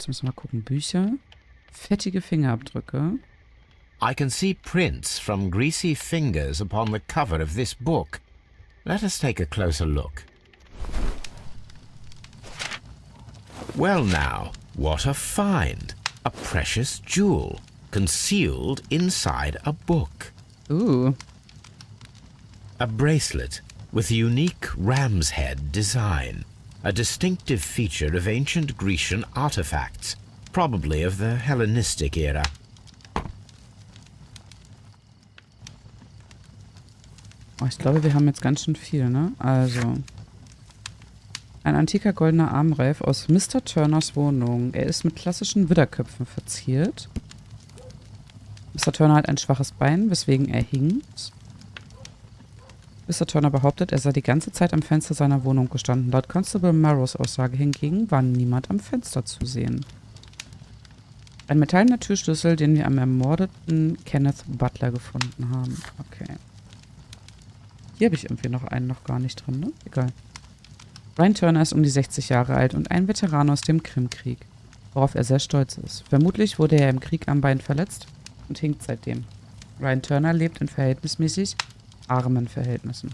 Jetzt müssen wir mal gucken. Bücher. Fettige Fingerabdrücke. I can see prints from greasy fingers upon the cover of this book. Let us take a closer look. Well now, what a find! A precious jewel, concealed inside a book. Ooh. A bracelet with a unique ram's head design, a distinctive feature of ancient Grecian artifacts, probably of the Hellenistic era. Oh, ich glaube, wir haben jetzt ganz schön viel, ne? Also. Ein antiker goldener Armreif aus Mr. Turners Wohnung. Er ist mit klassischen Widderköpfen verziert. Mr. Turner hat ein schwaches Bein, weswegen er hinkt. Mr. Turner behauptet, er sei die ganze Zeit am Fenster seiner Wohnung gestanden. Laut Constable Marrows Aussage hingegen war niemand am Fenster zu sehen. Ein metallener Türschlüssel, den wir am ermordeten Kenneth Butler gefunden haben. Okay. Hier habe ich irgendwie noch einen noch gar nicht drin, ne? Egal. Ryan Turner ist um die 60 Jahre alt und ein Veteran aus dem Krimkrieg, worauf er sehr stolz ist. Vermutlich wurde er im Krieg am Bein verletzt und hinkt seitdem. Ryan Turner lebt in verhältnismäßig armen Verhältnissen.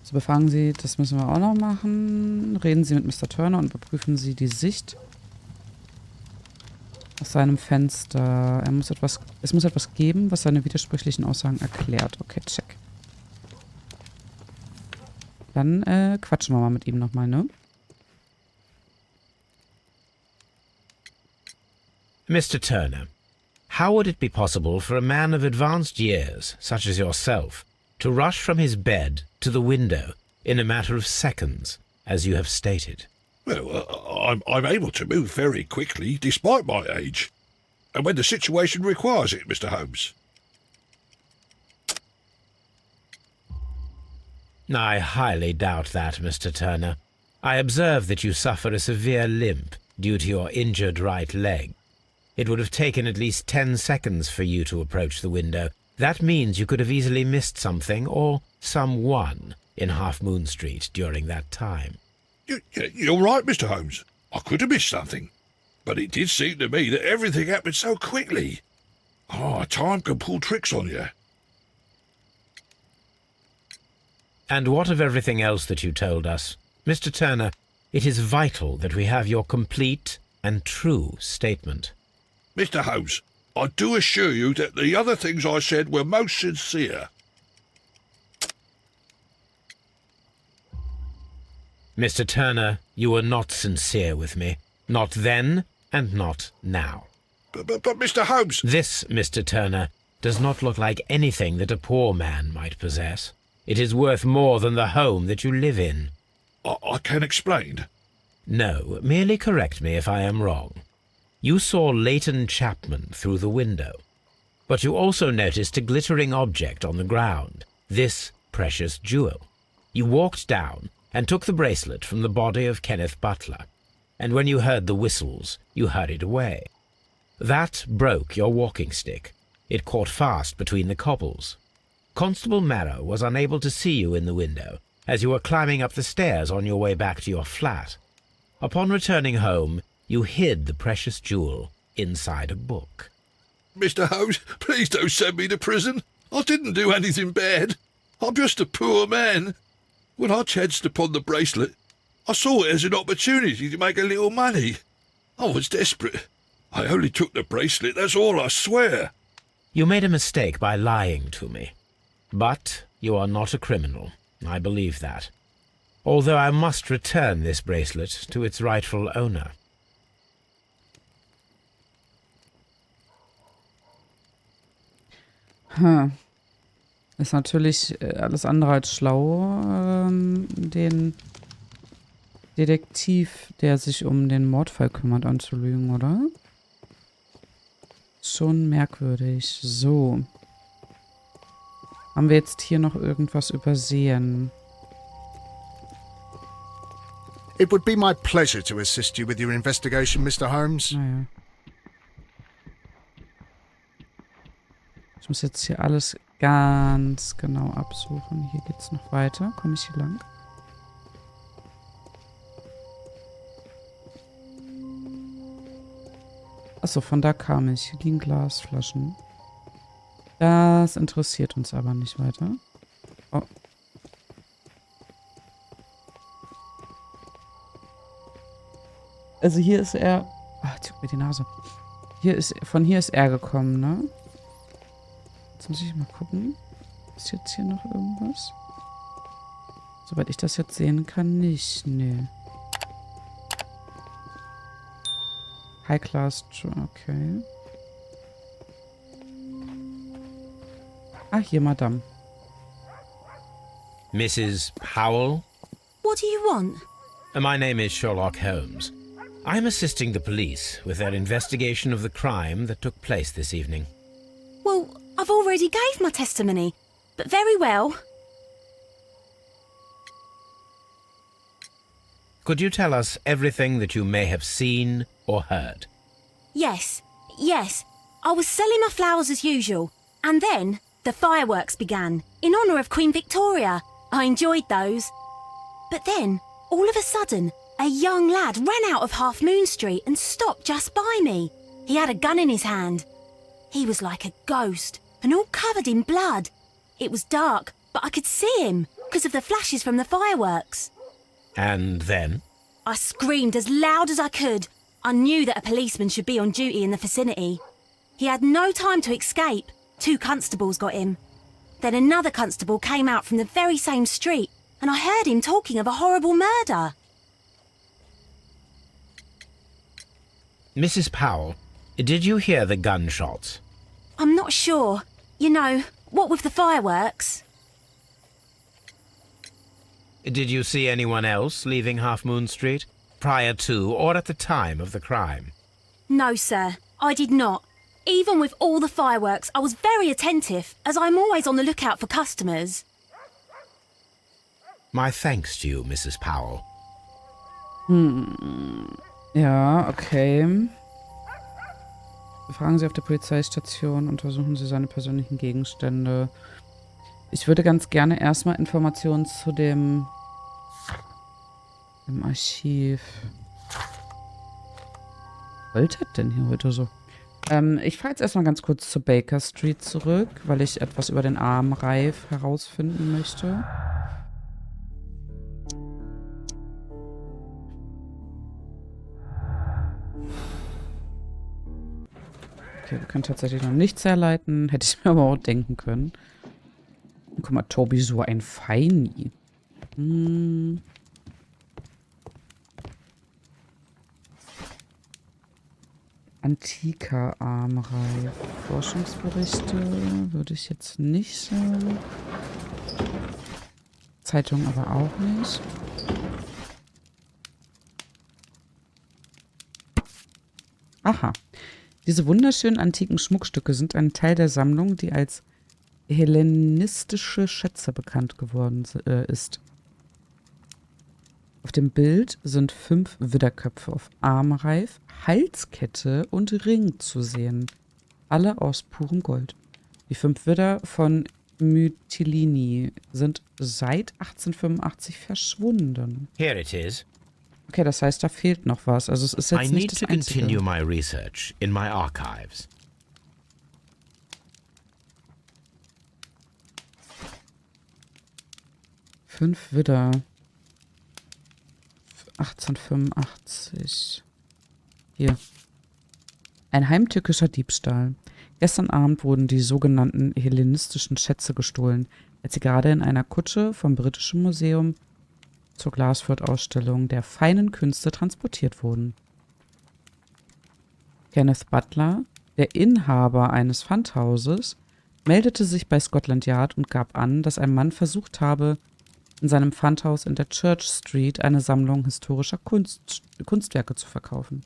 So, befangen Sie, das müssen wir auch noch machen. Reden Sie mit Mr. Turner und überprüfen Sie die Sicht aus seinem Fenster. Es muss etwas geben, was seine widersprüchlichen Aussagen erklärt. Okay, check. Dann quatschen wir mal mit ihm nochmal, ne? Mr. Turner, how would it be possible for a man of advanced years, such as yourself, to rush from his bed to the window in a matter of seconds, as you have stated? Well, I'm able to move very quickly, despite my age. And when the situation requires it, Mr. Holmes. I highly doubt that, Mr. Turner. I observe that you suffer a severe limp due to your injured right leg. It would have taken at least 10 seconds for you to approach the window. That means you could have easily missed something or someone in Half Moon Street during that time. You're right, Mr. Holmes. I could have missed something. But it did seem to me that everything happened so quickly. Time can pull tricks on you. And what of everything else that you told us? Mr. Turner, it is vital that we have your complete and true statement. Mr. Holmes, I do assure you that the other things I said were most sincere. Mr. Turner, you were not sincere with me. Not then and not now. But Mr. Holmes... This, Mr. Turner, does not look like anything that a poor man might possess. It is worth more than the home that you live in. I can explain. No, merely correct me if I am wrong. You saw Leighton Chapman through the window, but you also noticed a glittering object on the ground, this precious jewel. You walked down and took the bracelet from the body of Kenneth Butler, and when you heard the whistles, you hurried away. That broke your walking stick. It caught fast between the cobbles. Constable Marrow was unable to see you in the window, as you were climbing up the stairs on your way back to your flat. Upon returning home, you hid the precious jewel inside a book. Mr. Holmes, please don't send me to prison. I didn't do anything bad. I'm just a poor man. When I chanced upon the bracelet, I saw it as an opportunity to make a little money. I was desperate. I only took the bracelet, that's all, I swear. You made a mistake by lying to me. But you are not a criminal. I believe that. Although I must return this bracelet to its rightful owner. Ist natürlich alles andere als schlau, den Detektiv, der sich um den Mordfall kümmert, anzulügen, oder? Schon merkwürdig. So. Haben wir jetzt hier noch irgendwas übersehen? It would be my pleasure to assist you with your investigation, Mr. Holmes. Naja. Ich muss jetzt hier alles ganz genau absuchen. Hier geht's noch weiter. Komme ich hier lang? Achso, von da kam ich. Hier liegen Glasflaschen. Das interessiert uns aber nicht weiter. Oh. Also hier ist er... Ach, tut mir die Nase. Von hier ist er gekommen, ne? Jetzt muss ich mal gucken. Ist jetzt hier noch irgendwas? Soweit ich das jetzt sehen kann, nicht. Nee. High Class, okay. Ah, hier, Madame. Mrs. Powell? What do you want? My name is Sherlock Holmes. I'm assisting the police with their investigation of the crime that took place this evening. Well, I've already gave my testimony, but very well. Could you tell us everything that you may have seen or heard? Yes. I was selling my flowers as usual, and then the fireworks began, in honour of Queen Victoria. I enjoyed those. But then, all of a sudden, a young lad ran out of Half Moon Street and stopped just by me. He had a gun in his hand. He was like a ghost, and all covered in blood. It was dark, but I could see him, because of the flashes from the fireworks. And then? I screamed as loud as I could. I knew that a policeman should be on duty in the vicinity. He had no time to escape. 2 constables got him. Then another constable came out from the very same street, and I heard him talking of a horrible murder. Mrs. Powell, did you hear the gunshots? I'm not sure. You know, what with the fireworks? Did you see anyone else leaving Half Moon Street, prior to or at the time of the crime? No, sir, I did not. Even with all the fireworks, I was very attentive, as I'm always on the lookout for customers. My thanks to you, Mrs. Powell. Ja, okay. Befragen Sie auf der Polizeistation, untersuchen Sie seine persönlichen Gegenstände. Ich würde ganz gerne erstmal Informationen zu dem im Archiv. Was wollte denn hier heute so? Ich fahre jetzt erstmal ganz kurz zur Baker Street zurück, weil ich etwas über den armen Reif herausfinden möchte. Okay, wir können tatsächlich noch nichts herleiten. Hätte ich mir aber auch denken können. Guck mal, Tobi, so ein Feini. Antiker Armreif. Forschungsberichte würde ich jetzt nicht sagen. Zeitung aber auch nicht. Aha. Diese wunderschönen antiken Schmuckstücke sind ein Teil der Sammlung, die als hellenistische Schätze bekannt geworden ist. Auf dem Bild sind 5 Widderköpfe auf Armreif, Halskette und Ring zu sehen. Alle aus purem Gold. Die 5 Widder von Mytilini sind seit 1885 verschwunden. Here it is. Okay, das heißt, da fehlt noch was. Also es ist jetzt I nicht need das to Einzige. continue my research in my archives. Fünf Widder. 1885. Hier. Ein heimtückischer Diebstahl. Gestern Abend wurden die sogenannten hellenistischen Schätze gestohlen, als sie gerade in einer Kutsche vom Britischen Museum zur Glasfurt-Ausstellung der feinen Künste transportiert wurden. Kenneth Butler, der Inhaber eines Pfandhauses, meldete sich bei Scotland Yard und gab an, dass ein Mann versucht habe, in seinem Pfandhaus in der Church Street eine Sammlung historischer Kunstwerke zu verkaufen.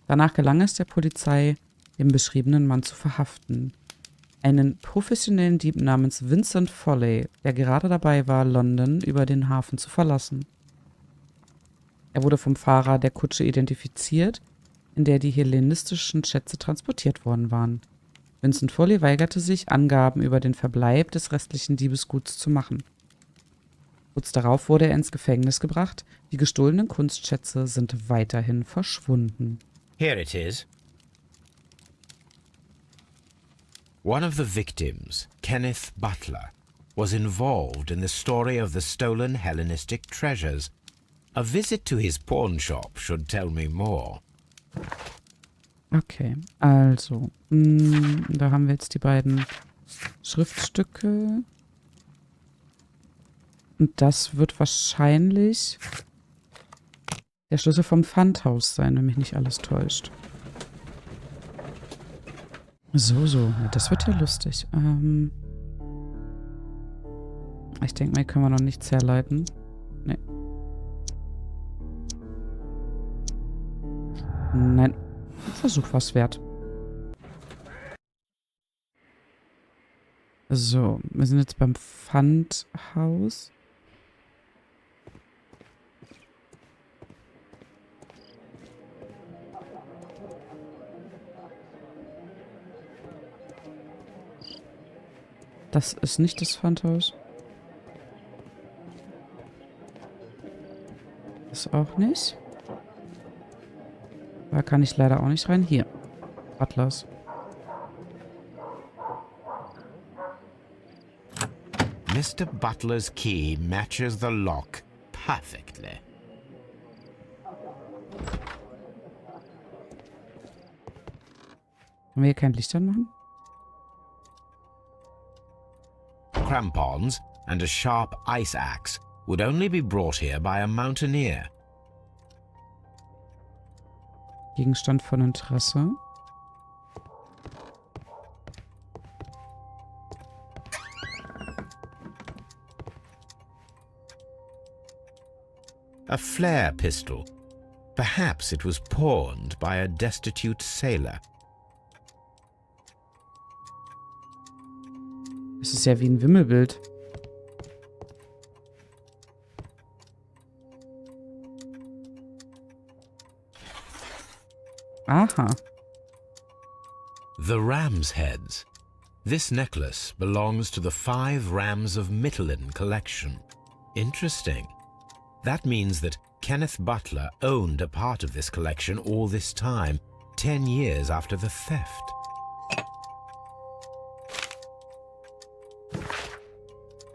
Danach gelang es der Polizei, den beschriebenen Mann zu verhaften. Einen professionellen Dieb namens Vincent Foley, der gerade dabei war, London über den Hafen zu verlassen. Er wurde vom Fahrer der Kutsche identifiziert, in der die hellenistischen Schätze transportiert worden waren. Vincent Foley weigerte sich, Angaben über den Verbleib des restlichen Diebesguts zu machen. Kurz darauf wurde er ins Gefängnis gebracht. Die gestohlenen Kunstschätze sind weiterhin verschwunden. Here it is. One of the victims, Kenneth Butler, was involved in the story of the stolen Hellenistic treasures. A visit to his pawn shop should tell me more. Okay, also, da haben wir jetzt die beiden Schriftstücke. Und das wird wahrscheinlich der Schlüssel vom Pfandhaus sein, wenn mich nicht alles täuscht. So. Ja, das wird ja lustig. Ich denke mal, hier können wir noch nichts herleiten. Nee. Nein. Versuch was wert. So, wir sind jetzt beim Pfandhaus. Das ist nicht das Pfandhaus. Das auch nicht. Da kann ich leider auch nicht rein. Hier. Butlers. Mr. Butler's key matches the lock perfectly. Können wir hier kein Licht anmachen? Crampons and a sharp ice axe would only be brought here by a mountaineer. Gegenstand von Interesse. A flare pistol. Perhaps it was pawned by a destitute sailor. Das ist ja wie ein Wimmelbild. Aha. The ram's heads. This necklace belongs to the 5 Rams of Mytilini collection. Interesting. That means that Kenneth Butler owned a part of this collection all this time, 10 years after the theft.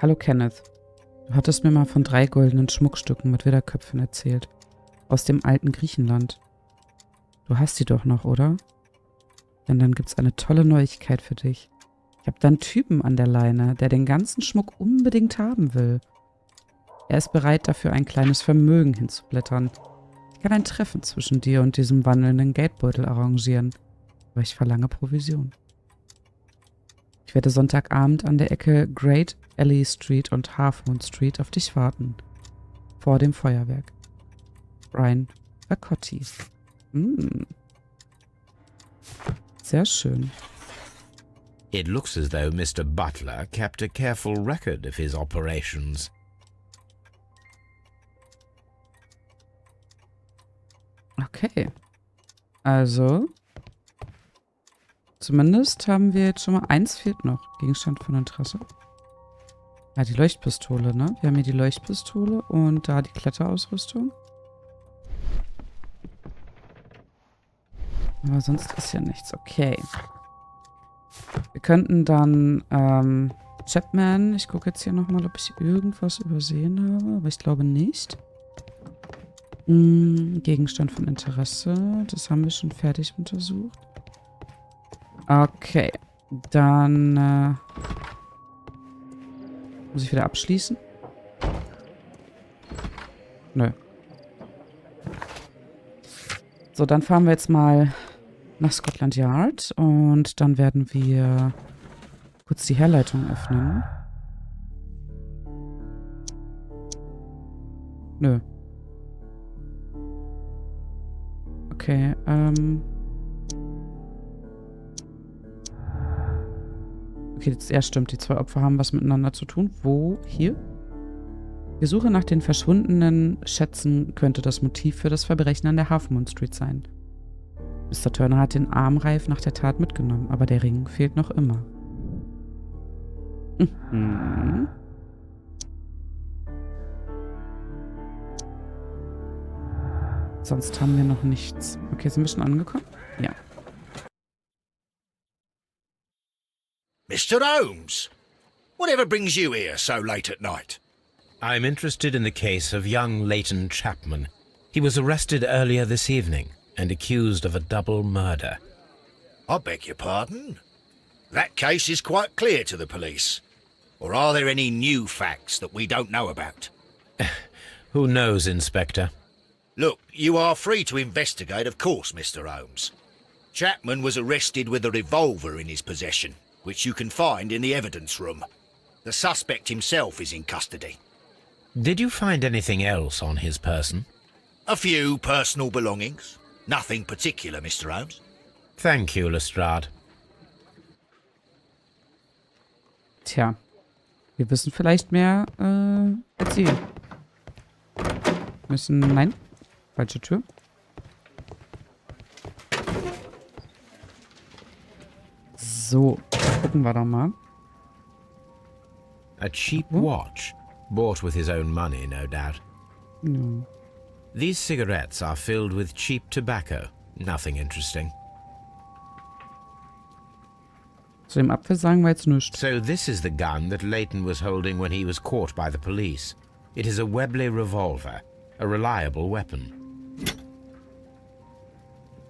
Hallo Kenneth. Du hattest mir mal von 3 goldenen Schmuckstücken mit Widderköpfen erzählt. Aus dem alten Griechenland. Du hast sie doch noch, oder? Denn dann gibt's eine tolle Neuigkeit für dich. Ich habe da einen Typen an der Leine, der den ganzen Schmuck unbedingt haben will. Er ist bereit, dafür ein kleines Vermögen hinzublättern. Ich kann ein Treffen zwischen dir und diesem wandelnden Geldbeutel arrangieren. Aber ich verlange Provision. Ich werde Sonntagabend an der Ecke Great Alley Street und Half Moon Street auf dich warten. Vor dem Feuerwerk. Brian Vacotti. Sehr schön. It looks as though Mr. Butler kept a careful record of his operations. Okay. Also. Zumindest haben wir jetzt schon mal eins fehlt noch. Gegenstand von Interesse. Ja, die Leuchtpistole, ne? Wir haben hier die Leuchtpistole und da die Kletterausrüstung. Aber sonst ist ja nichts. Okay. Wir könnten dann, Chapman, ich gucke jetzt hier nochmal, ob ich irgendwas übersehen habe, aber ich glaube nicht. Gegenstand von Interesse, das haben wir schon fertig untersucht. Okay, dann muss ich wieder abschließen? Nö. So, dann fahren wir jetzt mal nach Scotland Yard und dann werden wir kurz die Herleitung öffnen. Nö. Okay, okay, ja stimmt, die 2 Opfer haben was miteinander zu tun. Wo? Hier? Die Suche nach den verschwundenen Schätzen könnte das Motiv für das Verbrechen an der Half Moon Street sein. Mr. Turner hat den Armreif nach der Tat mitgenommen, aber der Ring fehlt noch immer. Mhm. Sonst haben wir noch nichts. Okay, sind wir schon angekommen? Ja. Mr. Holmes, whatever brings you here so late at night? I'm interested in the case of young Leighton Chapman. He was arrested earlier this evening and accused of a double murder. I beg your pardon? That case is quite clear to the police. Or are there any new facts that we don't know about? Who knows, Inspector? Look, you are free to investigate, of course, Mr. Holmes. Chapman was arrested with a revolver in his possession, which you can find in the evidence room. The suspect himself is in custody. Did you find anything else on his person? A few personal belongings. Nothing particular, Mr. Holmes. Thank you, Lestrade. Tja. Wir wissen vielleicht mehr als Sie. Nein. Falsche Tür. So. Gucken wir doch mal. A cheap watch, bought with his own money, no doubt. No. These cigarettes are filled with cheap tobacco. Nothing interesting. Zu dem Apfel sagen wir jetzt nichts. So this is the gun that Leighton was holding when he was caught by the police. It is a Webley revolver, a reliable weapon.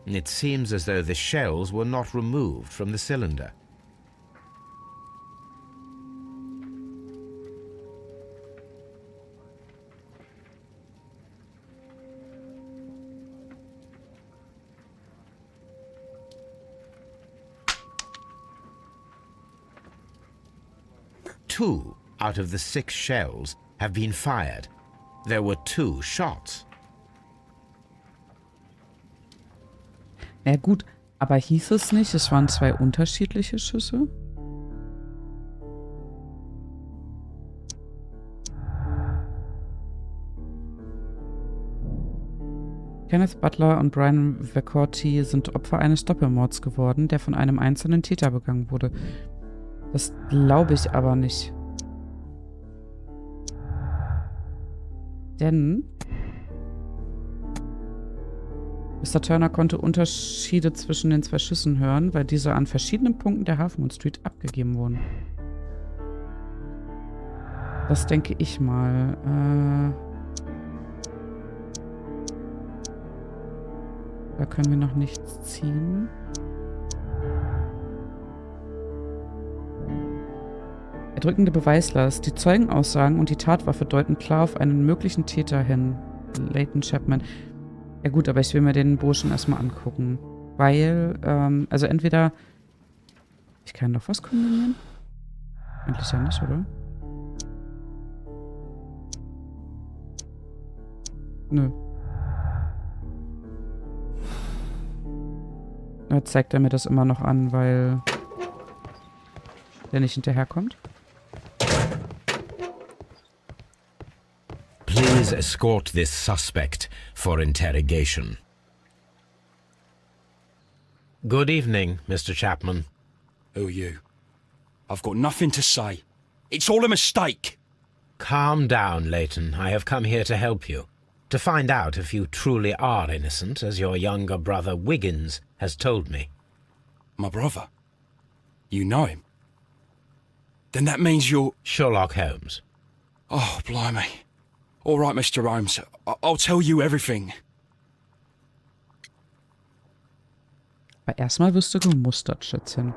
It seems as though the shells were not removed from the cylinder. Two out of the 6 shells have been fired. There were 2 shots. Ja gut, aber hieß es nicht, es waren 2 unterschiedliche Schüsse? Kenneth Butler und Brian Vercorti sind Opfer eines Doppelmords geworden, der von einem einzelnen Täter begangen wurde. Das glaube ich aber nicht. Denn Mr. Turner konnte Unterschiede zwischen den 2 Schüssen hören, weil diese an verschiedenen Punkten der Half Moon Street abgegeben wurden. Das denke ich mal. Da können wir noch nichts ziehen. Erdrückende Beweislast. Die Zeugenaussagen und die Tatwaffe deuten klar auf einen möglichen Täter hin. Leighton Chapman. Ja gut, aber ich will mir den Burschen erstmal angucken. Weil, also entweder... Ich kann doch was kombinieren? Eigentlich ja nicht, oder? Nö. Jetzt zeigt er mir das immer noch an, weil der nicht hinterherkommt. Please escort this suspect for interrogation. Good evening, Mr. Chapman. Who are you? I've got nothing to say. It's all a mistake. Calm down, Leighton. I have come here to help you. To find out if you truly are innocent, as your younger brother Wiggins has told me. My brother? You know him? Then that means you're... Sherlock Holmes. Oh, blimey. All right, Mr. Holmes. I'll tell you everything. Aber erstmal wirst du gemustert, Schätzchen.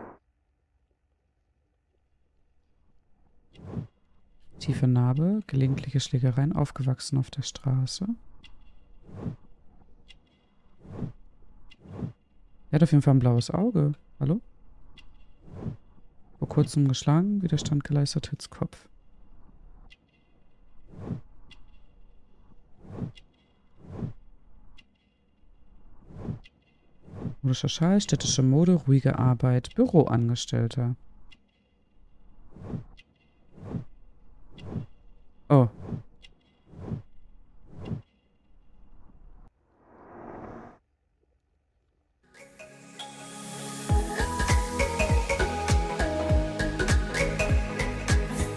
Tiefe Narbe, gelegentliche Schlägereien, aufgewachsen auf der Straße. Er hat auf jeden Fall ein blaues Auge. Hallo? Vor kurzem geschlagen, Widerstand geleistet, Hitzkopf. Modischer Schal, städtische Mode, ruhige Arbeit, Büroangestellter.